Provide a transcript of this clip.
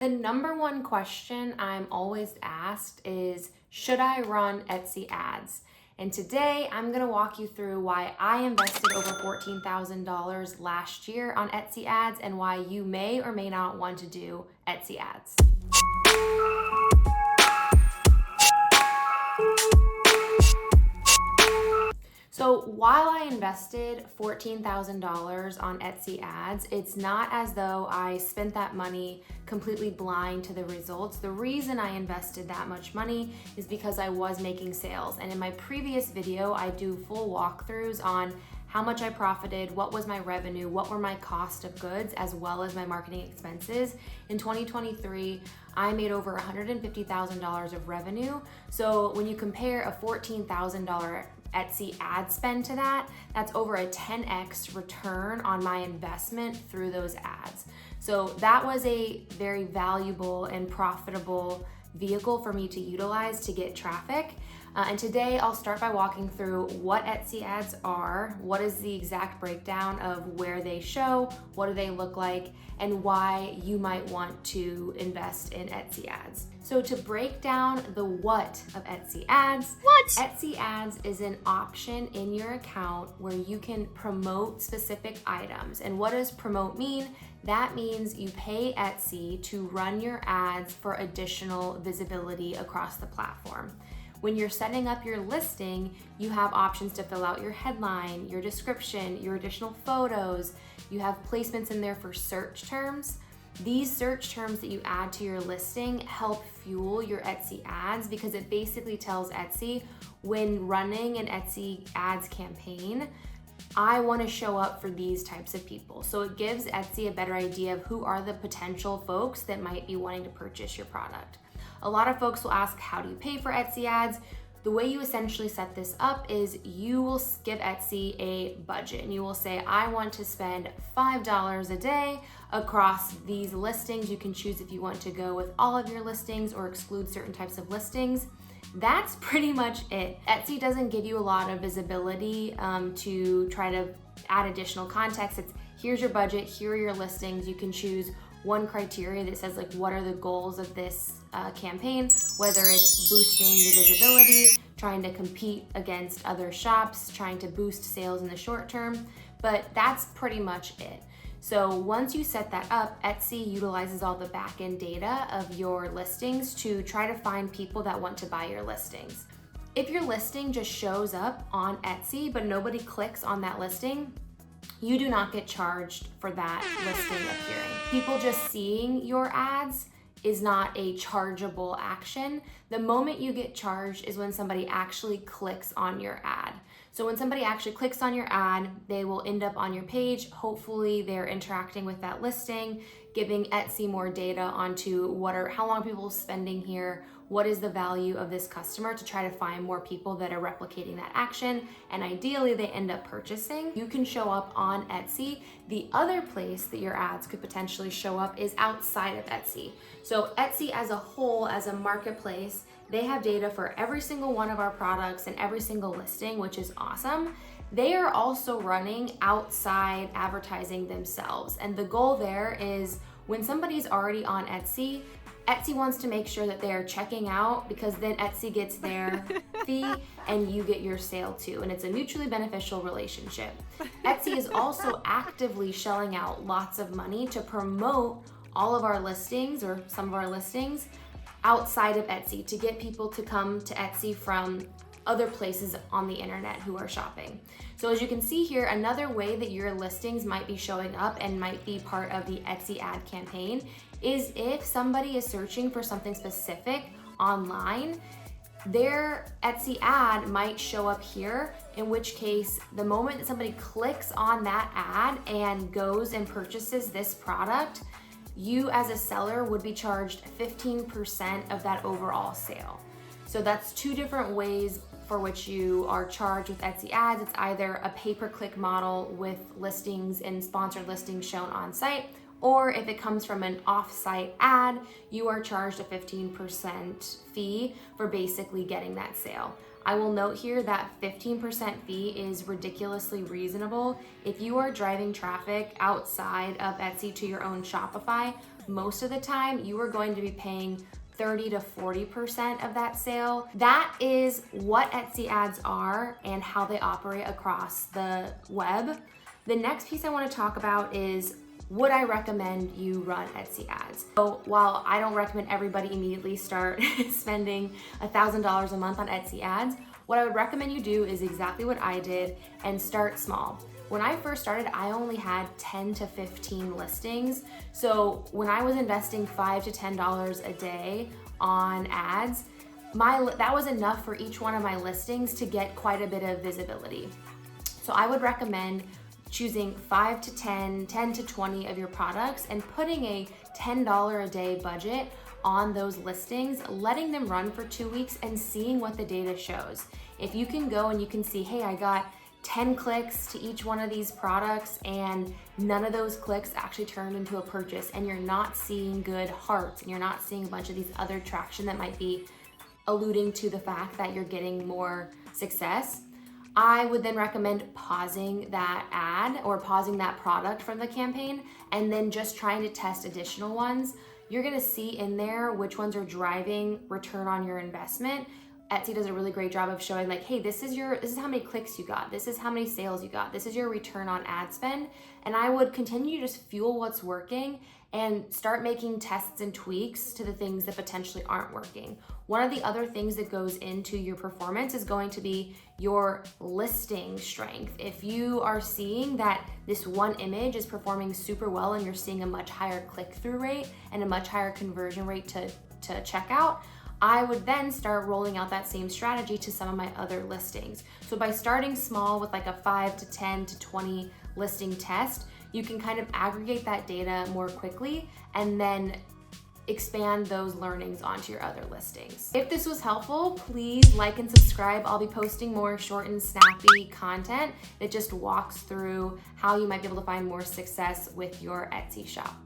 The number one question I'm always asked is, should I run Etsy ads? And today I'm gonna walk you through why I invested over $14,000 last year on Etsy ads and why you may or may not want to do Etsy ads. So while I invested $14,000 on Etsy ads, it's not as though I spent that money completely blind to the results. The reason I invested that much money is because I was making sales. And in my previous video, I do full walkthroughs on how much I profited, what was my revenue, what were my cost of goods, as well as my marketing expenses. In 2023, I made over $150,000 of revenue. So when you compare a $14,000 Etsy ad spend to that, that's over a 10x return on my investment through those ads. So that was a very valuable and profitable vehicle for me to utilize to get traffic. And today I'll start by walking through what Etsy ads are, what is the exact breakdown of where they show, what do they look like, and why you might want to invest in Etsy ads. So to break down the what of Etsy ads, Etsy ads is an option in your account where you can promote specific items. And what does promote mean? That means you pay Etsy to run your ads for additional visibility across the platform. When you're setting up your listing, you have options to fill out your headline, your description, your additional photos. You have placements in there for search terms. These search terms that you add to your listing help fuel your Etsy ads because it basically tells Etsy, when running an Etsy ads campaign, I want to show up for these types of people. So it gives Etsy a better idea of who are the potential folks that might be wanting to purchase your product. A lot of folks will ask, how do you pay for Etsy ads? The way you essentially set this up is you will give Etsy a budget and you will say, I want to spend $5 a day across these listings. You can choose if you want to go with all of your listings or exclude certain types of listings. That's pretty much it. Etsy doesn't give you a lot of visibility to try to add additional context. It's here's your budget, here are your listings. You can choose one criteria that says like what are the goals of this campaign, whether it's boosting your visibility, trying to compete against other shops, trying to boost sales in the short term, but that's pretty much it. So once you set that up, Etsy utilizes all the back-end data of your listings to try to find people that want to buy your listings. If your listing just shows up on Etsy, but nobody clicks on that listing, you do not get charged for that listing appearing. People just seeing your ads is not a chargeable action. The moment you get charged is when somebody actually clicks on your ad. So when somebody actually clicks on your ad, they will end up on your page. Hopefully they're interacting with that listing, giving Etsy more data onto how long are people spending here, what is the value of this customer to try to find more people that are replicating that action, and ideally they end up purchasing. You can show up on Etsy. The other place that your ads could potentially show up is outside of Etsy. So Etsy as a whole, as a marketplace, they have data for every single one of our products and every single listing, which is awesome. They are also running outside advertising themselves. And the goal there is when somebody's already on Etsy, Etsy wants to make sure that they're checking out because then Etsy gets their fee and you get your sale too. And it's a mutually beneficial relationship. Etsy is also actively shelling out lots of money to promote all of our listings or some of our listings outside of Etsy to get people to come to Etsy from other places on the internet who are shopping. So as you can see here, another way that your listings might be showing up and might be part of the Etsy ad campaign is if somebody is searching for something specific online, their Etsy ad might show up here, in which case the moment that somebody clicks on that ad and goes and purchases this product, you as a seller would be charged 15% of that overall sale. So that's two different ways for which you are charged with Etsy ads. It's either a pay-per-click model with listings and sponsored listings shown on site, or if it comes from an off-site ad, you are charged a 15% fee for basically getting that sale. I will note here that 15% fee is ridiculously reasonable. If you are driving traffic outside of Etsy to your own Shopify, most of the time you are going to be paying 30 to 40% of that sale. That is what Etsy ads are and how they operate across the web. The next piece I want to talk about is, would I recommend you run Etsy ads? So while I don't recommend everybody immediately start spending $1,000 a month on Etsy ads, what I would recommend you do is exactly what I did and start small. When I first started, I only had 10 to 15 listings. So when I was investing $5 to $10 a day on ads, that was enough for each one of my listings to get quite a bit of visibility. So I would recommend choosing 5 to 10, 10 to 20 of your products and putting a $10 a day budget on those listings, letting them run for 2 weeks and seeing what the data shows. If you can go and you can see, hey, I got 10 clicks to each one of these products and none of those clicks actually turned into a purchase, and you're not seeing good hearts and you're not seeing a bunch of these other traction that might be alluding to the fact that you're getting more success, I would then recommend pausing that ad or pausing that product from the campaign and then just trying to test additional ones. You're gonna see in there which ones are driving return on your investment. Etsy does a really great job of showing like, hey, this is how many clicks you got, this is how many sales you got, this is your return on ad spend. And I would continue to just fuel what's working and start making tests and tweaks to the things that potentially aren't working. One of the other things that goes into your performance is going to be your listing strength. If you are seeing that this one image is performing super well and you're seeing a much higher click-through rate and a much higher conversion rate to checkout, I would then start rolling out that same strategy to some of my other listings. So by starting small with like a 5 to 10 to 20 listing test, you can kind of aggregate that data more quickly and then expand those learnings onto your other listings. If this was helpful, please like and subscribe. I'll be posting more short and snappy content that just walks through how you might be able to find more success with your Etsy shop.